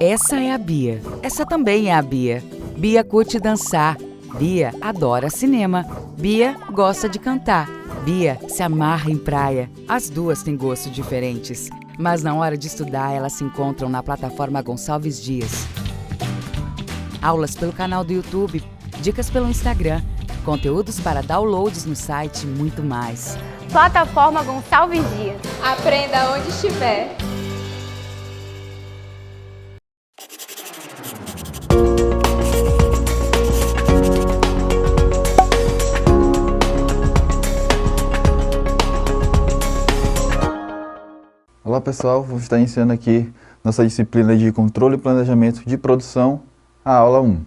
Essa é a Bia. Essa também é a Bia. Bia curte dançar. Bia adora cinema. Bia gosta de cantar. Bia se amarra em praia. As duas têm gostos diferentes, mas na hora de estudar elas se encontram na plataforma Gonçalves Dias. Aulas pelo canal do YouTube, dicas pelo Instagram, conteúdos para downloads no site e muito mais. Plataforma Gonçalves Dias. Aprenda onde estiver. Olá pessoal, vamos estar iniciando aqui nossa disciplina de Controle e Planejamento de Produção, a aula 1.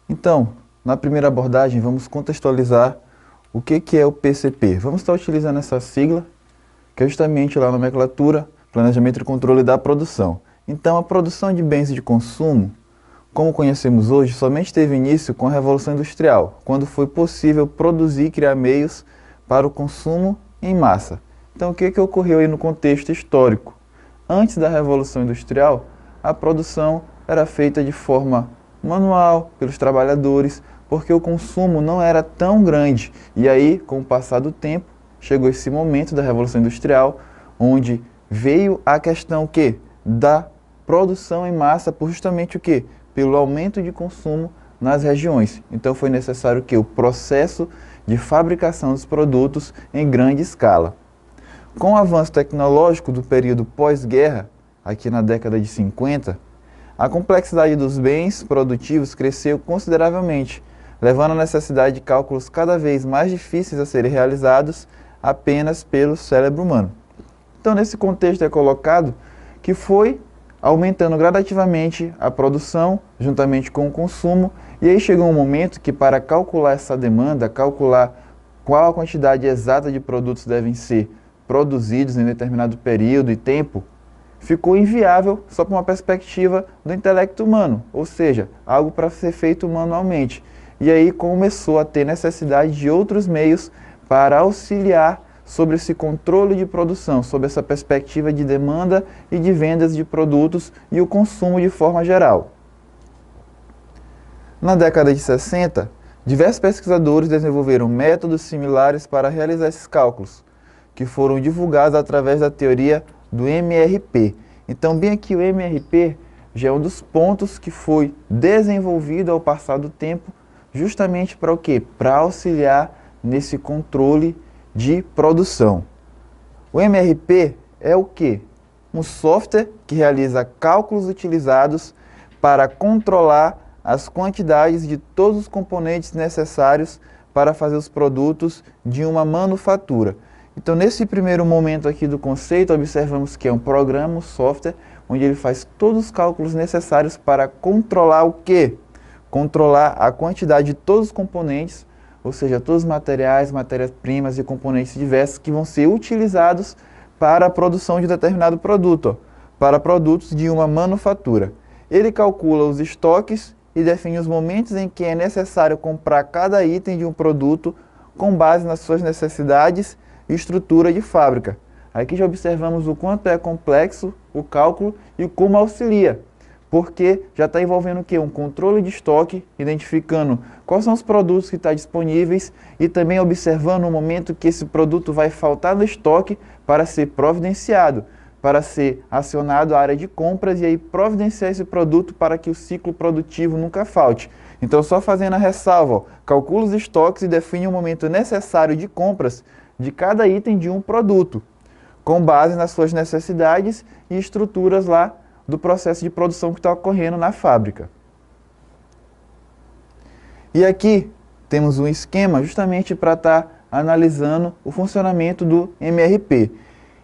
Então, na primeira abordagem vamos contextualizar o que é o PCP. Vamos estar utilizando essa sigla, que é justamente lá na nomenclatura, Planejamento e Controle da Produção. Então, a produção de bens de consumo, como conhecemos hoje, somente teve início com a Revolução Industrial, quando foi possível produzir e criar meios para o consumo em massa. Então, o que ocorreu aí no contexto histórico? Antes da Revolução Industrial, a produção era feita de forma manual, pelos trabalhadores, porque o consumo não era tão grande. E aí, com o passar do tempo, chegou esse momento da Revolução Industrial, onde veio a questão da produção em massa por justamente pelo aumento de consumo nas regiões. Então, foi necessário o processo de fabricação dos produtos em grande escala. Com o avanço tecnológico do período pós-guerra, aqui na década de 50, a complexidade dos bens produtivos cresceu consideravelmente, levando à necessidade de cálculos cada vez mais difíceis a serem realizados apenas pelo cérebro humano. Então, nesse contexto é colocado que foi aumentando gradativamente a produção, juntamente com o consumo, e aí chegou um momento que para calcular essa demanda, calcular qual a quantidade exata de produtos devem ser produzidos em determinado período e tempo, ficou inviável só por uma perspectiva do intelecto humano, ou seja, algo para ser feito manualmente. E aí começou a ter necessidade de outros meios para auxiliar sobre esse controle de produção, sobre essa perspectiva de demanda e de vendas de produtos e o consumo de forma geral. Na década de 60, diversos pesquisadores desenvolveram métodos similares para realizar esses cálculos, que foram divulgados através da teoria do MRP. Então, bem aqui o MRP já é um dos pontos que foi desenvolvido ao passar do tempo, justamente para o quê? Para auxiliar nesse controle de produção. O MRP é o quê? Um software que realiza cálculos utilizados para controlar as quantidades de todos os componentes necessários para fazer os produtos de uma manufatura. Então, nesse primeiro momento aqui do conceito, observamos que é um programa, um software, onde ele faz todos os cálculos necessários para controlar o quê? Controlar a quantidade de todos os componentes, ou seja, todos os materiais, matérias-primas e componentes diversos que vão ser utilizados para a produção de determinado produto, para produtos de uma manufatura. Ele calcula os estoques e define os momentos em que é necessário comprar cada item de um produto com base nas suas necessidades e estrutura de fábrica. Aqui já observamos o quanto é complexo o cálculo e como auxilia, porque já está envolvendo o quê? Um controle de estoque, identificando quais são os produtos que estão disponíveis e também observando o momento que esse produto vai faltar no estoque para ser providenciado, para ser acionado a área de compras e aí providenciar esse produto para que o ciclo produtivo nunca falte. Então, só fazendo a ressalva, calcula os estoques e define o momento necessário de compras de cada item de um produto, com base nas suas necessidades e estruturas lá do processo de produção que está ocorrendo na fábrica. E aqui temos um esquema justamente para estar analisando o funcionamento do MRP.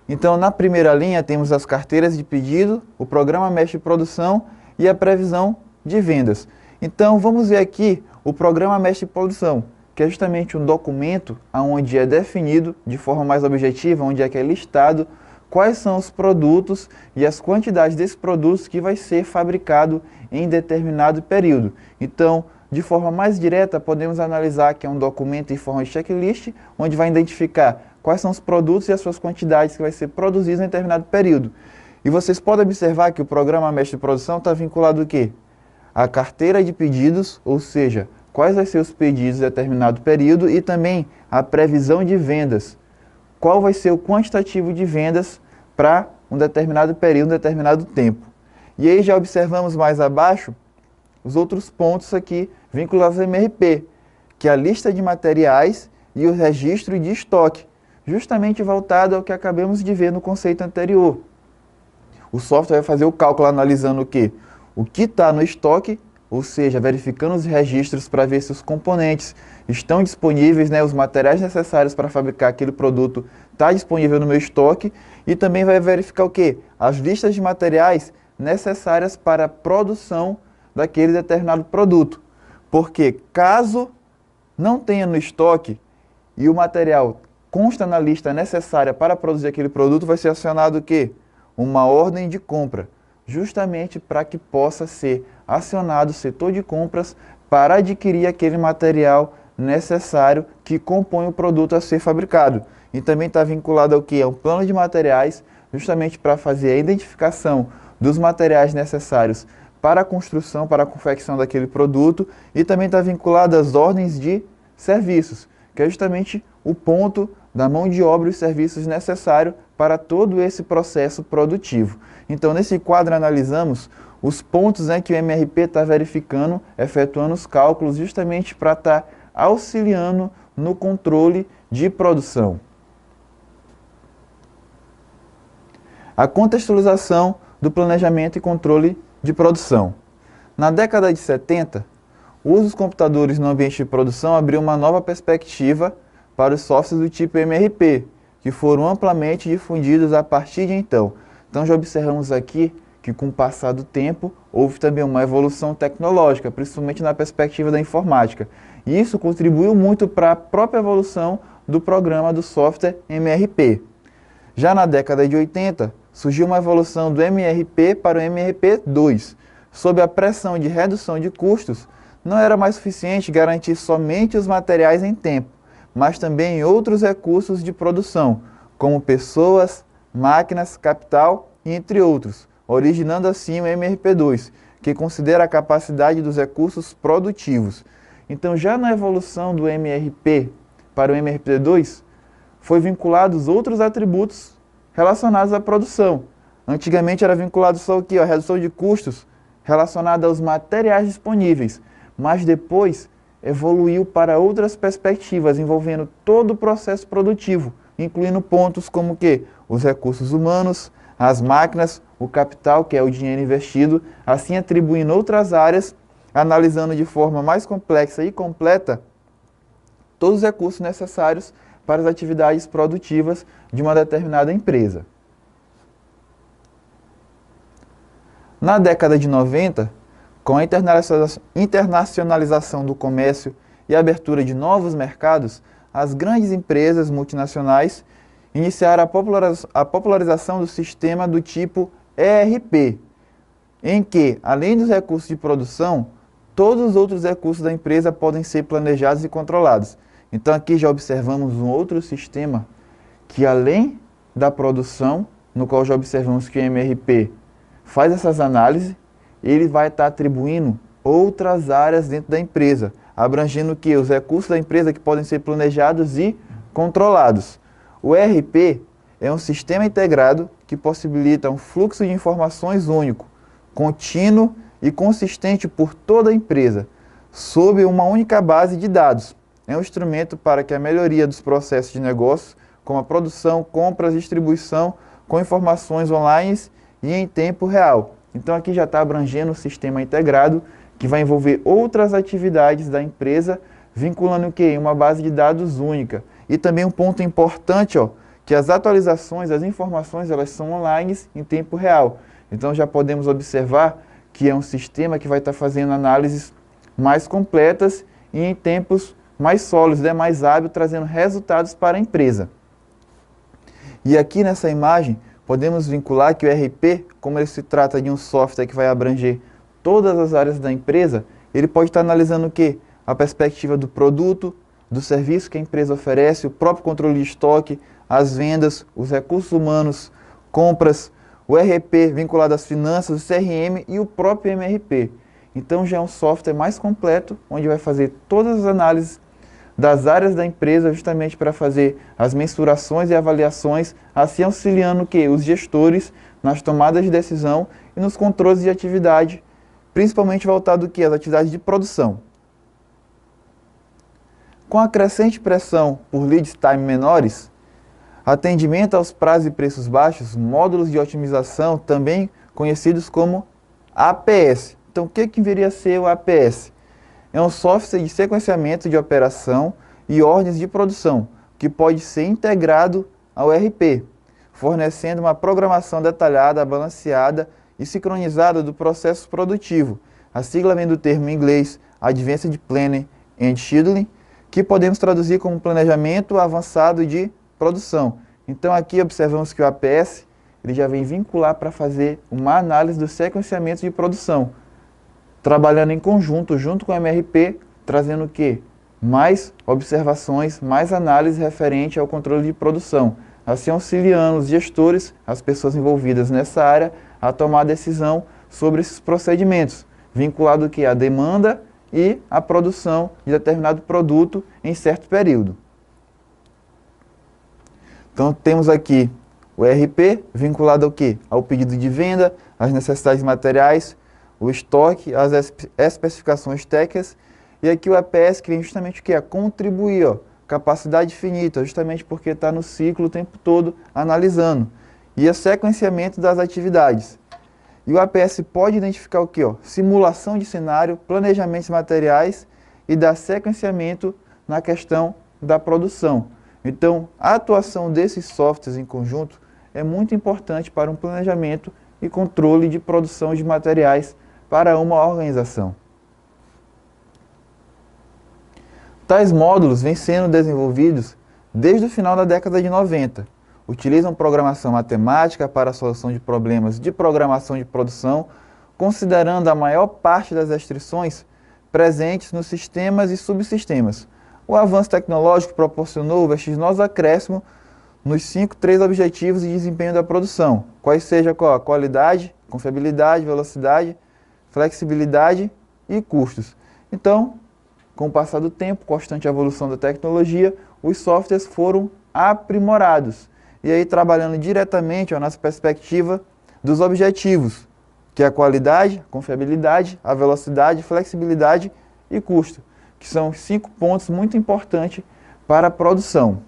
Então, na primeira linha temos as carteiras de pedido, o programa mestre de produção e a previsão de vendas. Então, vamos ver aqui o programa mestre de produção, que é justamente um documento onde é definido de forma mais objetiva, onde é que é listado quais são os produtos e as quantidades desses produtos que vai ser fabricado em determinado período. Então, de forma mais direta, podemos analisar que é um documento em forma de checklist, onde vai identificar quais são os produtos e as suas quantidades que vai ser produzidos em determinado período. E vocês podem observar que o programa mestre de produção está vinculado ao quê? A carteira de pedidos, ou seja, quais vão ser os pedidos em determinado período, e também a previsão de vendas. Qual vai ser o quantitativo de vendas para um determinado período, um determinado tempo. E aí já observamos mais abaixo os outros pontos aqui vinculados ao MRP, que é a lista de materiais e o registro de estoque, justamente voltado ao que acabamos de ver no conceito anterior. O software vai fazer o cálculo analisando o quê? O que está no estoque, ou seja, verificando os registros para ver se os componentes estão disponíveis, né, os materiais necessários para fabricar aquele produto está disponível no meu estoque, e também vai verificar o quê? As listas de materiais necessárias para a produção daquele determinado produto. Porque caso não tenha no estoque e o material consta na lista necessária para produzir aquele produto, vai ser acionado o quê? Uma ordem de compra, justamente para que possa ser acionado o setor de compras para adquirir aquele material necessário que compõe o produto a ser fabricado. E também está vinculado ao que? A um plano de materiais, justamente para fazer a identificação dos materiais necessários para a construção, para a confecção daquele produto, e também está vinculado às ordens de serviços, que é justamente o ponto da mão de obra e os serviços necessários para todo esse processo produtivo. Então, nesse quadro, analisamos os pontos, né, que o MRP está verificando, efetuando os cálculos, justamente para estar auxiliando no controle de produção. A contextualização do planejamento e controle de produção. Na década de 70, o uso dos computadores no ambiente de produção abriu uma nova perspectiva para os softwares do tipo MRP, que foram amplamente difundidos a partir de então. Então já observamos aqui que com o passar do tempo houve também uma evolução tecnológica, principalmente na perspectiva da informática. E isso contribuiu muito para a própria evolução do programa do software MRP. Já na década de 80, surgiu uma evolução do MRP para o MRP2. Sob a pressão de redução de custos, não era mais suficiente garantir somente os materiais em tempo, mas também outros recursos de produção, como pessoas, máquinas, capital e entre outros, originando assim o MRP2, que considera a capacidade dos recursos produtivos. Então, já na evolução do MRP para o MRP2, foi vinculados outros atributos relacionados à produção. Antigamente era vinculado só o quê? A redução de custos relacionada aos materiais disponíveis, mas depois evoluiu para outras perspectivas envolvendo todo o processo produtivo, incluindo pontos como que os recursos humanos, as máquinas, o capital, que é o dinheiro investido, assim atribuindo outras áreas, analisando de forma mais complexa e completa todos os recursos necessários para as atividades produtivas de uma determinada empresa. Na década de 90, com a internacionalização do comércio e a abertura de novos mercados, as grandes empresas multinacionais iniciaram a popularização do sistema do tipo ERP, em que, além dos recursos de produção, todos os outros recursos da empresa podem ser planejados e controlados. Então aqui já observamos um outro sistema que, além da produção, no qual já observamos que o MRP faz essas análises, ele vai estar atribuindo outras áreas dentro da empresa, abrangendo o que? Os recursos da empresa que podem ser planejados e controlados. O ERP é um sistema integrado que possibilita um fluxo de informações único, contínuo e consistente por toda a empresa, sob uma única base de dados. É um instrumento para que a melhoria dos processos de negócio, como a produção, compras, distribuição, com informações online e em tempo real. Então aqui já está abrangendo o sistema integrado, que vai envolver outras atividades da empresa, vinculando o quê? Uma base de dados única. E também um ponto importante, ó, que as atualizações, as informações, elas são online em tempo real. Então já podemos observar que é um sistema que vai estar fazendo análises mais completas e em tempos mais sólidos, é mais hábil, trazendo resultados para a empresa. E aqui nessa imagem, podemos vincular que o ERP, como ele se trata de um software que vai abranger todas as áreas da empresa, ele pode estar analisando o quê? A perspectiva do produto, do serviço que a empresa oferece, o próprio controle de estoque, as vendas, os recursos humanos, compras, o RP vinculado às finanças, o CRM e o próprio MRP. Então já é um software mais completo, onde vai fazer todas as análises das áreas da empresa, justamente para fazer as mensurações e avaliações, assim auxiliando os gestores nas tomadas de decisão e nos controles de atividade, principalmente voltado às atividades de produção. Com a crescente pressão por lead time menores, atendimento aos prazos e preços baixos, módulos de otimização, também conhecidos como APS. Então, o que viria a ser o APS? É um software de sequenciamento de operação e ordens de produção, que pode ser integrado ao RP, fornecendo uma programação detalhada, balanceada e sincronizada do processo produtivo. A sigla vem do termo em inglês Advanced Planning and Scheduling, que podemos traduzir como planejamento avançado de produção. Então aqui observamos que o APS ele já vem vincular para fazer uma análise do sequenciamento de produção, trabalhando em conjunto junto com o MRP, trazendo o quê? Mais observações, mais análise referente ao controle de produção, assim auxiliando os gestores, as pessoas envolvidas nessa área, a tomar decisão sobre esses procedimentos, vinculado o quê? A demanda e a produção de determinado produto em certo período. Então temos aqui o RP vinculado ao quê? Ao pedido de venda, às necessidades materiais, o estoque, as especificações técnicas, e aqui o APS que vem justamente o quê? A contribuir, capacidade finita, justamente porque está no ciclo o tempo todo analisando, e o sequenciamento das atividades. E o APS pode identificar o quê? Simulação de cenário, planejamentos materiais e dar sequenciamento na questão da produção. Então, a atuação desses softwares em conjunto é muito importante para um planejamento e controle de produção de materiais para uma organização. Tais módulos vêm sendo desenvolvidos desde o final da década de 90. Utilizam programação matemática para a solução de problemas de programação de produção, considerando a maior parte das restrições presentes nos sistemas e subsistemas. O avanço tecnológico proporcionou o vertiginoso acréscimo nos três objetivos de desempenho da produção, quais sejam a qualidade, confiabilidade, velocidade, flexibilidade e custos. Então, com o passar do tempo, constante evolução da tecnologia, os softwares foram aprimorados. E aí trabalhando diretamente na perspectiva dos objetivos, que é a qualidade, a confiabilidade, a velocidade, flexibilidade e custo, que são 5 pontos muito importantes para a produção.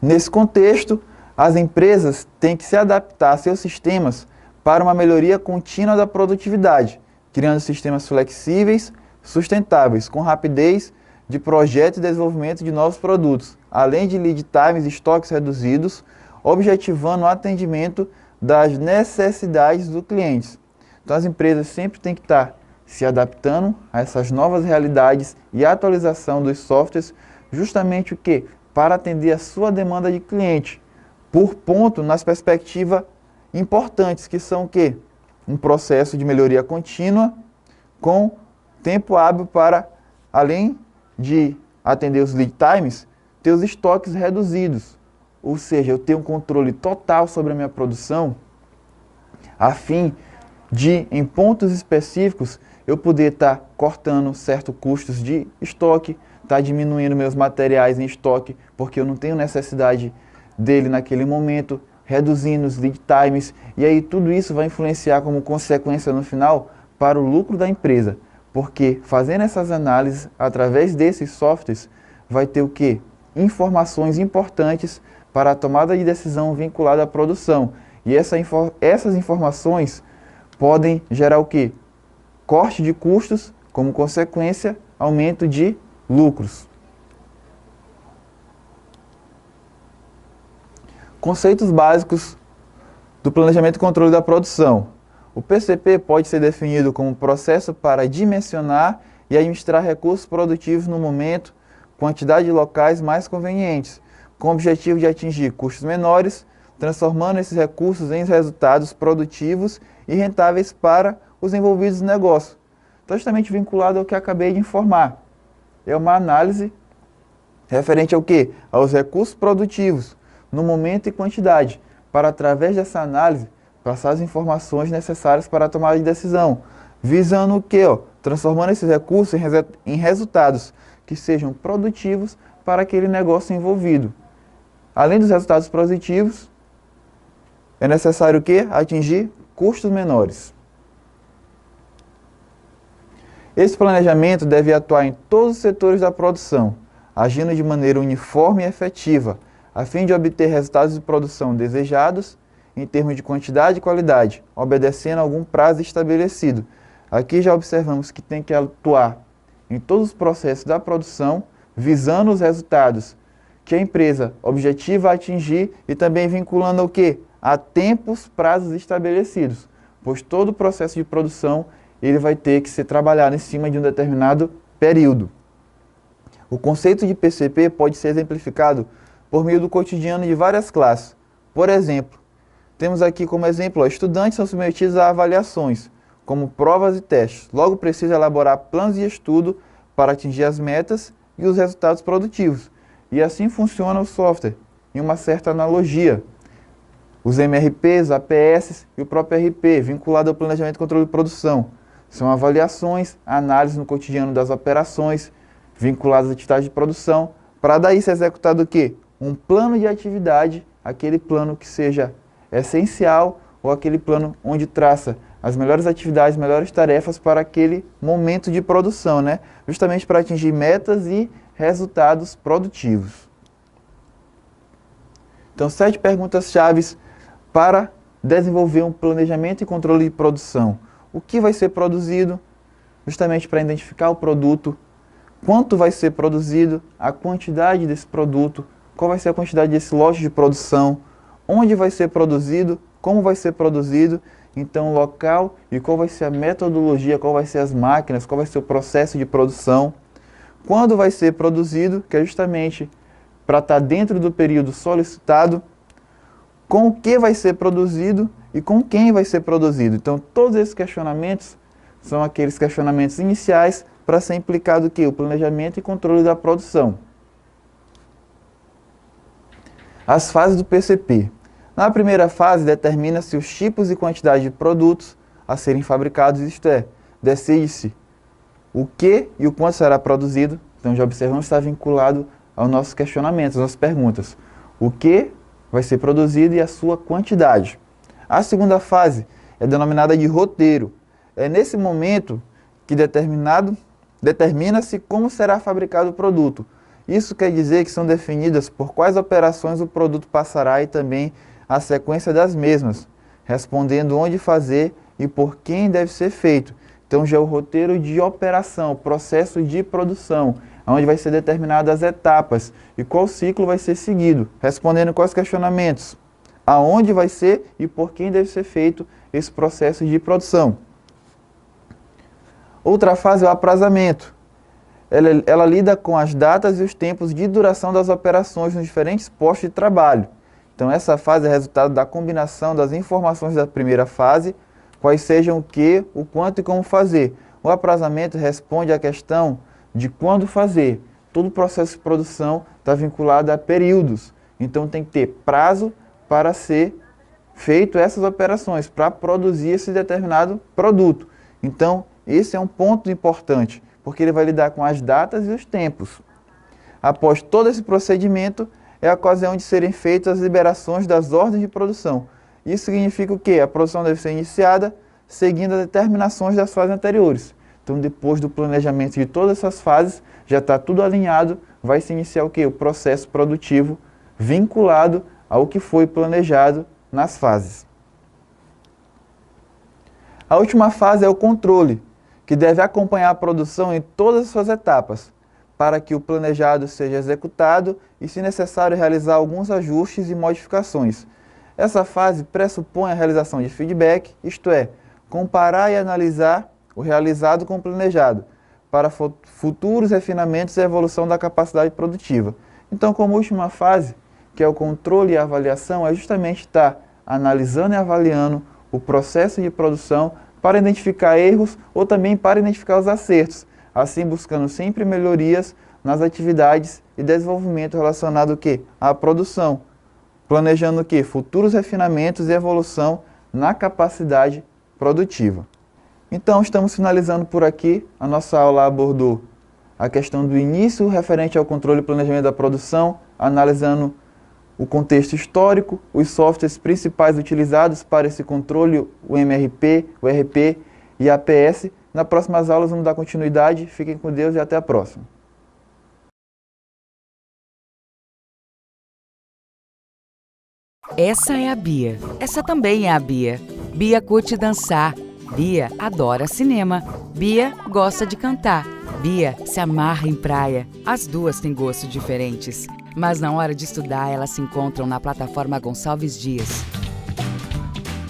Nesse contexto, as empresas têm que se adaptar a seus sistemas para uma melhoria contínua da produtividade, criando sistemas flexíveis, sustentáveis, com rapidez de projeto e desenvolvimento de novos produtos, além de lead times e estoques reduzidos, objetivando o atendimento das necessidades dos clientes. Então as empresas sempre têm que estar se adaptando a essas novas realidades e atualização dos softwares, justamente o quê? Para atender a sua demanda de cliente, por ponto nas perspectivas importantes, que são o quê? Um processo de melhoria contínua, com tempo hábil para, além de atender os lead times, ter os estoques reduzidos. Ou seja, eu tenho um controle total sobre a minha produção, a fim de, em pontos específicos, eu poder estar cortando certos custos de estoque, estar diminuindo meus materiais em estoque, porque eu não tenho necessidade dele naquele momento, reduzindo os lead times, e aí tudo isso vai influenciar como consequência no final para o lucro da empresa, porque fazendo essas análises através desses softwares, vai ter o quê? Informações importantes para a tomada de decisão vinculada à produção, e essas informações podem gerar o quê? Corte de custos, como consequência, aumento de lucros. Conceitos básicos do planejamento e controle da produção. O PCP pode ser definido como um processo para dimensionar e administrar recursos produtivos no momento, quantidade de locais mais convenientes, com o objetivo de atingir custos menores, transformando esses recursos em resultados produtivos e rentáveis para os envolvidos no negócio. Então, justamente vinculado ao que acabei de informar. É uma análise referente ao quê? Aos recursos produtivos, no momento e quantidade, para através dessa análise passar as informações necessárias para a tomada de decisão, visando o quê? Transformando esses recursos em resultados que sejam produtivos para aquele negócio envolvido. Além dos resultados positivos, é necessário o quê? Atingir custos menores. Esse planejamento deve atuar em todos os setores da produção, agindo de maneira uniforme e efetiva, a fim de obter resultados de produção desejados em termos de quantidade e qualidade, obedecendo a algum prazo estabelecido. Aqui já observamos que tem que atuar em todos os processos da produção, visando os resultados que a empresa objetiva atingir e também vinculando ao quê? A tempos, prazos estabelecidos, pois todo o processo de produção ele vai ter que ser trabalhado em cima de um determinado período. O conceito de PCP pode ser exemplificado por meio do cotidiano de várias classes. Por exemplo, temos aqui como exemplo, estudantes são submetidos a avaliações, como provas e testes. Logo, precisa elaborar planos de estudo para atingir as metas e os resultados produtivos. E assim funciona o software, em uma certa analogia. Os MRPs, APS e o próprio RP, vinculado ao planejamento e controle de produção. São avaliações, análise no cotidiano das operações, vinculadas à atividade de produção, para daí ser executado o quê? Um plano de atividade, aquele plano que seja essencial ou aquele plano onde traça as melhores atividades, melhores tarefas para aquele momento de produção, né? Justamente para atingir metas e resultados produtivos. Então, 7 perguntas-chave para desenvolver um planejamento e controle de produção. O que vai ser produzido? Justamente para identificar o produto. Quanto vai ser produzido? A quantidade desse produto. Qual vai ser a quantidade desse lote de produção? Onde vai ser produzido? Como vai ser produzido? Então, o local e qual vai ser a metodologia, qual vai ser as máquinas, qual vai ser o processo de produção. Quando vai ser produzido, que é justamente para estar dentro do período solicitado, com o que vai ser produzido e com quem vai ser produzido. Então, todos esses questionamentos são aqueles questionamentos iniciais para ser implicado o quê? O planejamento e controle da produção. As fases do PCP. Na primeira fase, determina-se os tipos e quantidade de produtos a serem fabricados, isto é, decide-se o que e o quanto será produzido. Então, já observamos que está vinculado aos nossos questionamentos, às nossas perguntas. O que vai ser produzido e a sua quantidade. A segunda fase é denominada de roteiro. É nesse momento que determina-se como será fabricado o produto. Isso quer dizer que são definidas por quais operações o produto passará e também a sequência das mesmas, respondendo onde fazer e por quem deve ser feito. Então já é o roteiro de operação, o processo de produção, onde vai ser determinadas as etapas e qual ciclo vai ser seguido, respondendo quais questionamentos, aonde vai ser e por quem deve ser feito esse processo de produção. Outra fase é o aprazamento. Ela lida com as datas e os tempos de duração das operações nos diferentes postos de trabalho. Então essa fase é resultado da combinação das informações da primeira fase, quais sejam o que, o quanto e como fazer. O aprazamento responde à questão de quando fazer. Todo o processo de produção está vinculado a períodos. Então tem que ter prazo para ser feito essas operações, para produzir esse determinado produto. Então esse é um ponto importante, porque ele vai lidar com as datas e os tempos. Após todo esse procedimento, é a ocasião de serem feitas as liberações das ordens de produção. Isso significa o quê? A produção deve ser iniciada seguindo as determinações das fases anteriores. Então, depois do planejamento de todas essas fases, já está tudo alinhado, vai se iniciar o quê? O processo produtivo vinculado ao que foi planejado nas fases. A última fase é o controle, que deve acompanhar a produção em todas as suas etapas, para que o planejado seja executado e, se necessário, realizar alguns ajustes e modificações. Essa fase pressupõe a realização de feedback, isto é, comparar e analisar o realizado com o planejado, para futuros refinamentos e evolução da capacidade produtiva. Então, como última fase, que é o controle e a avaliação, é justamente estar analisando e avaliando o processo de produção para identificar erros ou também para identificar os acertos, assim buscando sempre melhorias nas atividades e desenvolvimento relacionado ao quê? À produção. planejando o quê? Futuros refinamentos e evolução na capacidade produtiva. Então, estamos finalizando por aqui. A nossa aula abordou a questão do início referente ao controle e planejamento da produção, analisando o contexto histórico, os softwares principais utilizados para esse controle, o MRP, o RP e a APS. Nas próximas aulas vamos dar continuidade. Fiquem com Deus e até a próxima. Essa é a Bia. Essa também é a Bia. Bia curte dançar. Bia adora cinema. Bia gosta de cantar. Bia se amarra em praia. As duas têm gostos diferentes, mas na hora de estudar elas se encontram na plataforma Gonçalves Dias.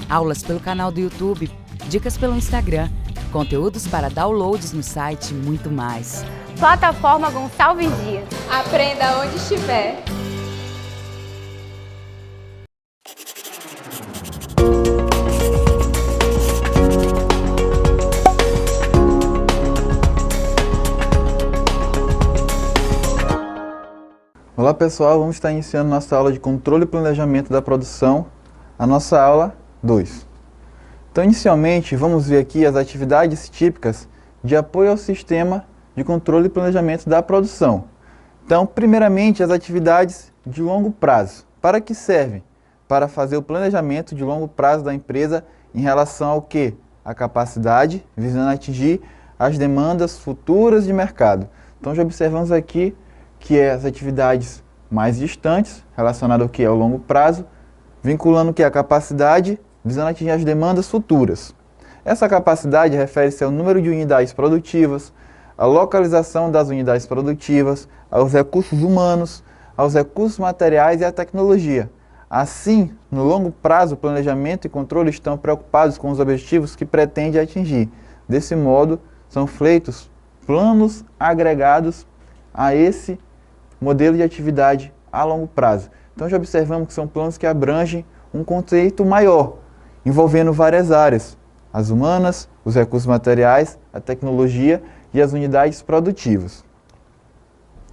Aulas pelo canal do YouTube, dicas pelo Instagram, conteúdos para downloads no site e muito mais. Plataforma Gonçalves Dias. Aprenda onde estiver. Olá pessoal, vamos estar iniciando nossa aula de controle e planejamento da produção, a nossa aula 2. Então inicialmente vamos ver aqui as atividades típicas de apoio ao sistema de controle e planejamento da produção. Então primeiramente as atividades de longo prazo. Para que servem? Para fazer o planejamento de longo prazo da empresa em relação ao quê? A capacidade, visando atingir as demandas futuras de mercado. Então já observamos aqui que é as atividades mais distantes, relacionadas ao que é o longo prazo, vinculando o que é a capacidade, visando atingir as demandas futuras. Essa capacidade refere-se ao número de unidades produtivas, à localização das unidades produtivas, aos recursos humanos, aos recursos materiais e à tecnologia. Assim, no longo prazo, o planejamento e controle estão preocupados com os objetivos que pretendem atingir. Desse modo, são feitos planos agregados a esse modelo de atividade a longo prazo. Então já observamos que são planos que abrangem um conceito maior, envolvendo várias áreas, as humanas, os recursos materiais, a tecnologia e as unidades produtivas.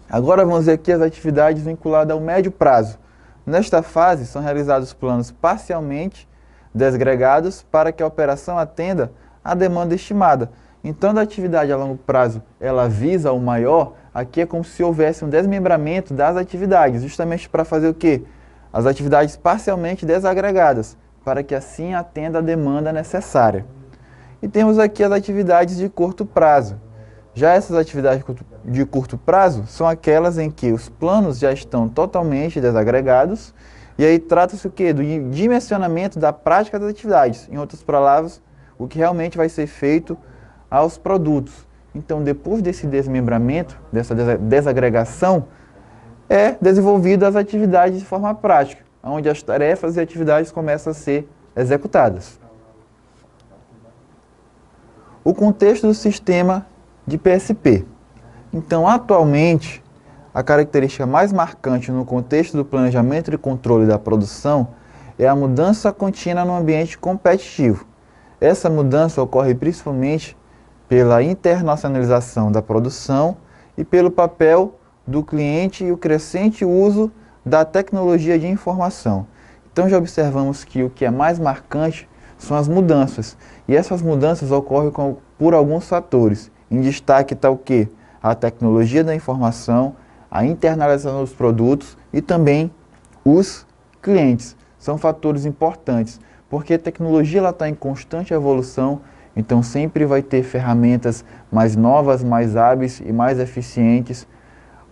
Agora vamos ver aqui as atividades vinculadas ao médio prazo. Nesta fase são realizados planos parcialmente desagregados para que a operação atenda à demanda estimada. Então, da atividade a longo prazo, ela visa o maior, aqui é como se houvesse um desmembramento das atividades, justamente para fazer o quê? As atividades parcialmente desagregadas, para que assim atenda a demanda necessária. E temos aqui as atividades de curto prazo. Já essas atividades de curto prazo são aquelas em que os planos já estão totalmente desagregados, e aí trata-se o quê? Do dimensionamento da prática das atividades. Em outras palavras, o que realmente vai ser feito aos produtos. Então, depois desse desmembramento, dessa desagregação, é desenvolvida as atividades de forma prática, onde as tarefas e atividades começam a ser executadas. O contexto do sistema de PSP. Então, atualmente, a característica mais marcante no contexto do planejamento e controle da produção é a mudança contínua no ambiente competitivo. Essa mudança ocorre principalmente pela internacionalização da produção e pelo papel do cliente e o crescente uso da tecnologia de informação. Então já observamos que o que é mais marcante são as mudanças, e essas mudanças ocorrem por alguns fatores. Em destaque está o quê? A tecnologia da informação, a internalização dos produtos e também os clientes. São fatores importantes, porque a tecnologia está em constante evolução. Então sempre vai ter ferramentas mais novas, mais hábeis e mais eficientes.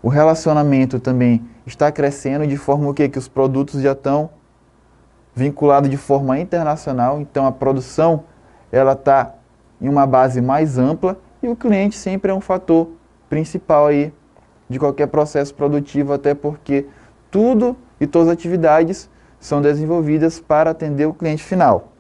O relacionamento também está crescendo de forma que os produtos já estão vinculados de forma internacional. Então a produção ela está em uma base mais ampla e o cliente sempre é um fator principal aí de qualquer processo produtivo, até porque tudo e todas as atividades são desenvolvidas para atender o cliente final.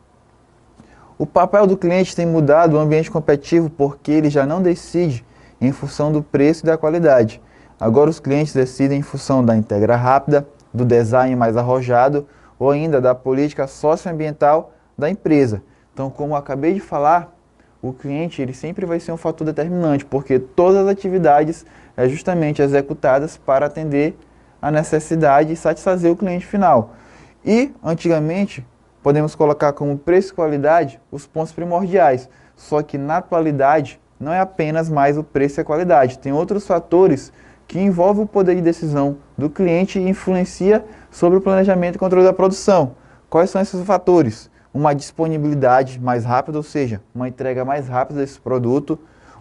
O papel do cliente tem mudado no ambiente competitivo porque ele já não decide em função do preço e da qualidade. Agora os clientes decidem em função da entrega rápida, do design mais arrojado ou ainda da política socioambiental da empresa. Então, como eu acabei de falar, o cliente ele sempre vai ser um fator determinante, porque todas as atividades são justamente executadas para atender a necessidade e satisfazer o cliente final. E, antigamente, podemos colocar como preço e qualidade os pontos primordiais. Só que, na atualidade, não é apenas mais o preço e a qualidade. Tem outros fatores que envolvem o poder de decisão do cliente e influencia sobre o planejamento e controle da produção. Quais são esses fatores? Uma disponibilidade mais rápida, ou seja, uma entrega mais rápida desse produto,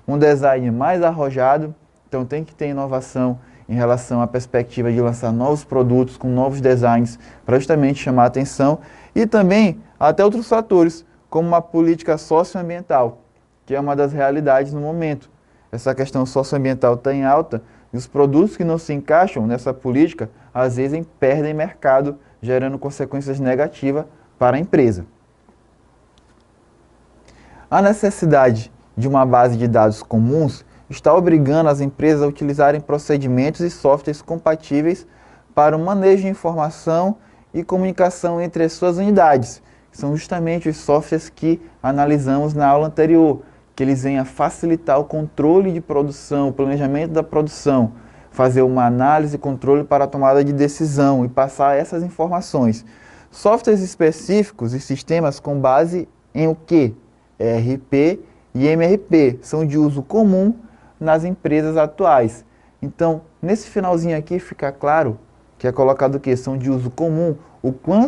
um design mais arrojado, então tem que ter inovação em relação à perspectiva de lançar novos produtos com novos designs para justamente chamar a atenção, e também até outros fatores, como uma política socioambiental, que é uma das realidades no momento. Essa questão socioambiental está em alta e os produtos que não se encaixam nessa política, às vezes perdem mercado, gerando consequências negativas para a empresa. A necessidade de uma base de dados comuns está obrigando as empresas a utilizarem procedimentos e softwares compatíveis para o manejo de informação e comunicação entre as suas unidades. São justamente os softwares que analisamos na aula anterior, que eles vêm a facilitar o controle de produção, o planejamento da produção, fazer uma análise e controle para a tomada de decisão e passar essas informações. Softwares específicos e sistemas com base em o quê? ERP e MRP são de uso comum nas empresas atuais. Então, nesse finalzinho aqui fica claro que é colocado o quê? São de uso comum, o quanto